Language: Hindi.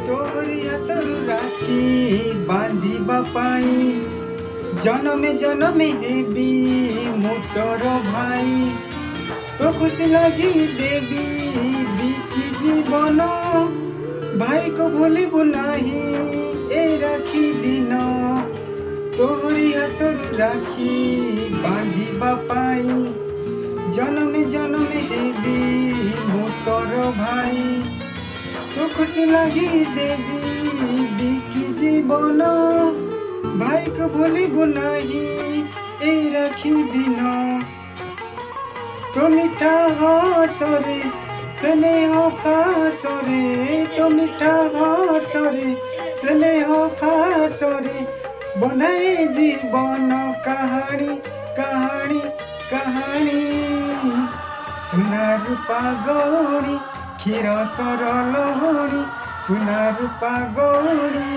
तोहरी हाथरू राखी बांधिबा पाई जनमे जनमे हेबी मु तोर भाई तो खुशी लगी देवी बिकी जीवन भाई को भूलिबु नाही ए राखी दिन तोहरी हाथरू राखी बांधिबा पाई जनमे जनमे हेबी मु तोर भाई तो खुशी लगी देवी बिकी जीवन भाई को भूलिबु नाही ए राखी दिन तो मिठा हसरे स्नेह खासरे तो मिठा हसरे स्नेह खासरे बनाए जीवन कहानी कहानी कहानी सुना रूपा गौणी क्षीर सरलहुणी सुना रूपा गौणी।